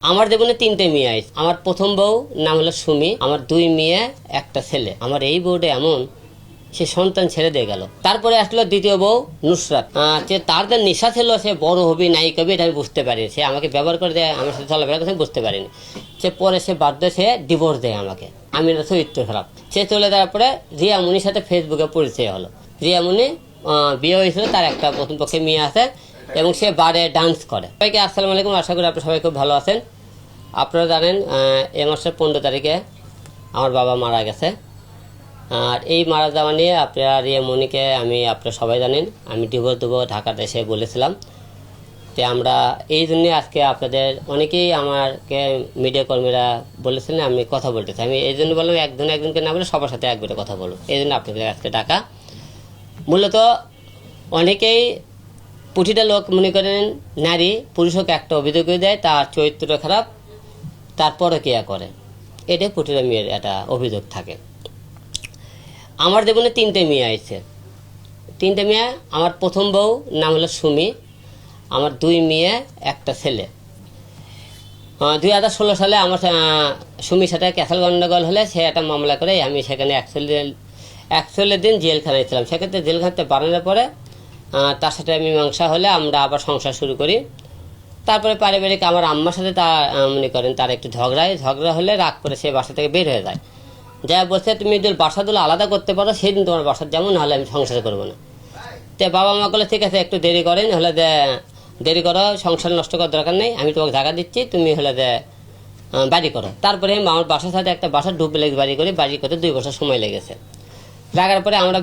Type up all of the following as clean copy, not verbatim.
আমার জীবনে তিনটে মেয়ে আছে। আমার প্রথম বউ নাম হলো সুমি, আমার দুই মেয়ে একটা ছেলে। আমার এই বউটা এমন, সে সন্তান ছেড়ে দিয়ে গেল। তারপরে আসলো দ্বিতীয় বউ নুসরাত। যে তার যে নেশা ছিল, সে বড় হবি নায়িক হবে এটা আমি বুঝতে পারি। সে আমাকে ব্যবহার করে দেয়, আমার সাথে চলাফেরা করতে আমি বুঝতে পারিনি। সে পরে সে বাধ্য, সে ডিভোর্স দেয় আমাকে। আমি চরিত্র খারাপ। সে চলে যাওয়ার পরে রিয়া মুনির সাথে ফেসবুকে পরিচয় হলো। রিয়া মুনি বিয়ে হয়েছিল, তার একটা প্রথম পক্ষে মেয়ে আছে এবং সে বারে ডান্স করে। সবাইকে আসসালামু আলাইকুম, আশা করি আপনারা সবাই খুব ভালো আছেন। আপনারা জানেন এ মাসের 15 তারিখে আমার বাবা মারা গেছে। আর এই মারা যাওয়া নিয়ে আপনারা রিয়া মনিকে আপনারা সবাই জানেন আমি ডিভোর্স দেবো ঢাকাতে এসে বলেছিলাম। তো আমরা এই জন্যে আজকে আপনাদের অনেকেই আমাকে মিডিয়া কর্মীরা বলেছিলেন আমি কথা বলতে চাই। আমি এই জন্য বললাম একজনকে না বলে সবার সাথে একবারে কথা বলবো, এই জন্য আপনাদের আজকে ডাকা। মূলত অনেকেই প্রতিটা লোক মনে করেন নারী পুরুষকে একটা অভিযোগ দেয় তার চরিত্র খারাপ, তারপরে কেয়া করে, এটাই প্রতিটা মেয়ের একটা অভিযোগ থাকে। আমার জীবনে তিনটে মেয়ে আছে। তিনটে মেয়ে, আমার প্রথম বউ নাম হলো সুমি, আমার দুই মেয়ে একটা ছেলে। 2016 সালে আমার সুমির সাথে ক্যাসাল গন্ডগোল হলে সে একটা মামলা করে আমি সেখানে 41 দিন জেলখানায় ছিলাম। সেক্ষেত্রে জেলখানাতে বানানোর পরে তার সাথে মীমাংসা হলে আমরা আবার সংসার শুরু করি। তারপরে পারিবারিক আমার আম্মার সাথে মনে করেন তার একটু ঝগড়া হলে রাগ করে সে বাসা থেকে বের হয়ে যায়। যা বলছে তুমি যদি বাসাগুলো আলাদা করতে পারো সেদিন তোমার বাসার যেমন হলে আমি সংসার করবো না। তো বাবা মা বলে ঠিক আছে একটু দেরি করেন, হলে দেরি করো, সংসার নষ্ট করার দরকার নেই, আমি তোমাকে জায়গা দিচ্ছি, তুমি হলে বাড়ি করো। তারপরে আমার বাসার সাথে একটা বাসা ডুপ্লেক্স বাড়ি করতে 2 বছর সময় লেগেছে। লাগার পরে আমরা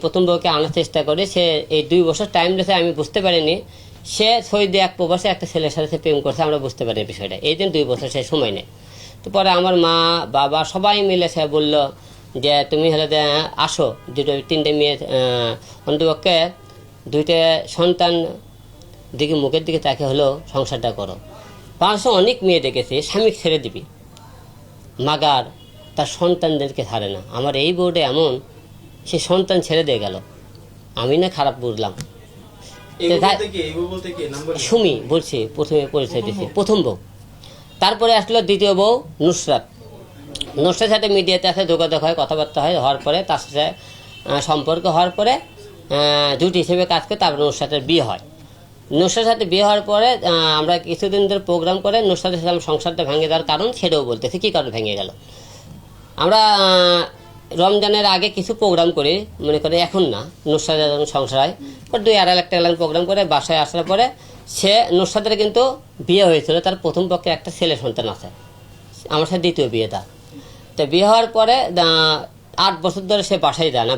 প্রথম বউকে আনার চেষ্টা করি। সে এই 2 বছর টাইম লেগেছে, আমি বুঝতে পারিনি সে সৌদি এক প্রবাসে একটা ছেলের সাথে সে প্রেম করছে, আমরা বুঝতে পারি বিষয়টা। এই দিন 2 বছর সে সময় নেই। তো পরে আমার মা বাবা সবাই মিলে সে বললো যে তুমি হলে আসো, তিনটে মেয়ে অন্তপক্ষে 2টে সন্তান দিকে মুখের দিকে তাকে হলো সংসারটা করো। পাঁচশো অনেক মেয়ে দেখেছি স্বামী ছেড়ে দিবি, মাগার তার সন্তানদেরকে ছাড়ে না। আমার এই বউটা এমন, সে সন্তান ছেড়ে দিয়ে গেল, আমি না খারাপ বুঝলাম। সুমি বলছি, প্রথমে পরিচয় দিচ্ছি, প্রথম বউ। তারপরে আসলো দ্বিতীয় বউ নুসরাতের সাথে মিডিয়াতে আসে, যোগাযোগ হয়, কথাবার্তা হয়, হওয়ার পরে তার সাথে সম্পর্ক হওয়ার পরে জুটি হিসেবে কাজ করে তারপরে নুসরাতের বিয়ে হয়। নুসরাতের সাথে বিয়ে হওয়ার পরে আমরা কিছুদিন ধরে প্রোগ্রাম করে নুসরাতের সাথে সংসারটা ভেঙে দেওয়ার কারণ সেটাও বলতেছি, কী কারণে ভেঙে গেল। আমরা রমজানের আগে কিছু প্রোগ্রাম করি, মনে করি এখন না, নুসরাতের যখন সংসার হয় 2-2.5 লাখ টাকা প্রোগ্রাম করে বাসায় আসার পরে সে নুসরাতের কিন্তু বিয়ে হয়েছিল, তার প্রথম পক্ষে একটা ছেলে সন্তান আছে, আমার সাথে দ্বিতীয় বিয়ে তার। তো বিয়ে হওয়ার পরে 8 বছর ধরে সে বাসায় যায় না।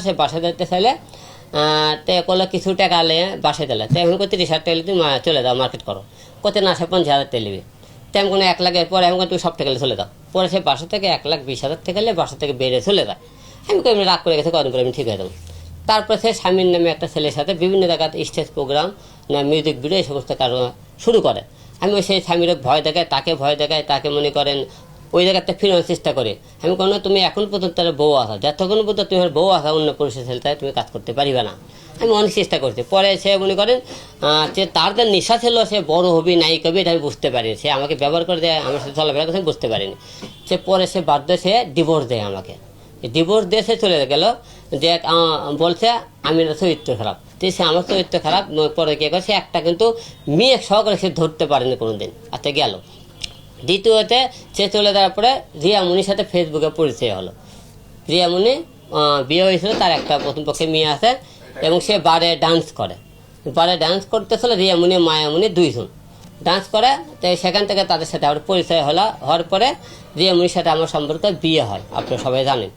সে বাসায় যেতে চাইলে তো করলে কিছু টাকা আলে বাসায় দিলে, তো এমন করে 30,000 টাকা তুমি চলে যাও মার্কেট করো, করতে না সে 50,000 টাকা নেবে। তেমন কোনো 1 লাখের পরে এমন করে তুমি সব টাকা চলে যাও। পরে সে বাসা থেকে 1,20,000 টাকা নিলে বাসা থেকে বেরিয়ে চলে যায়। আমি কই রাগ করে গেছে, কদিন পরে আমি ঠিক হয়ে যাবো। তারপরে সে স্বামীর নামে একটা ছেলের সাথে বিভিন্ন জায়গাতে স্টেজ প্রোগ্রাম না মিউজিক ভিডিও এই সমস্ত কারণ শুরু করে। আমি সেই স্বামীর ভয় দেখাই, তাকে মনে করেন ওই জায়গাতে ফিরানোর চেষ্টা করে। আমি কোনো তুমি এখন পর্যন্ত তার বউ আসা, যতক্ষণ পর্যন্ত তোমার বউ আসা অন্য পুরুষের ছেলেটায় তুমি কাজ করতে পারিবে না। আমি অনেক চেষ্টা করছি। পরে সে মনে করেন যে তার যে নেশা ছিল, সে বড় হবি নায়িক হবে এটা আমি বুঝতে পারি। সে আমাকে ব্যবহার করে দেয়, আমার সাথে চলাফেরা করতে আমি বুঝতে পারিনি। সে পরে সে বাধ্য, সে ডিভোর্স দেয় আমাকে। ডিভোর্স দিয়ে সে চলে গেল, যে বলছে আমি চরিত্র খারাপ। তো সে আমার চরিত্র খারাপ পরে কে করে, সে একটা কিন্তু মেয়ে সহকারে সে ধরতে পারেনি কোনোদিন। আচ্ছা গেল। দ্বিতীয়তে সে চলে যাওয়ার পরে রিয়া মুনির সাথে ফেসবুকে পরিচয় হলো। রিয়া মুনি বিয়ে হয়েছিল, তার একটা প্রথম পক্ষে মেয়ে আছে এবং সে বারে ডান্স করে। ডান্স করতেছিল রিয়া মুনি মায়ামুনি 2 জন ডান্স করে। তো সেখান থেকে তাদের সাথে আবার পরিচয় হওয়ার পরে রিয়া মুনির সাথে আমার সম্পর্কে বিয়ে হয়, আপনারা সবাই জানেন।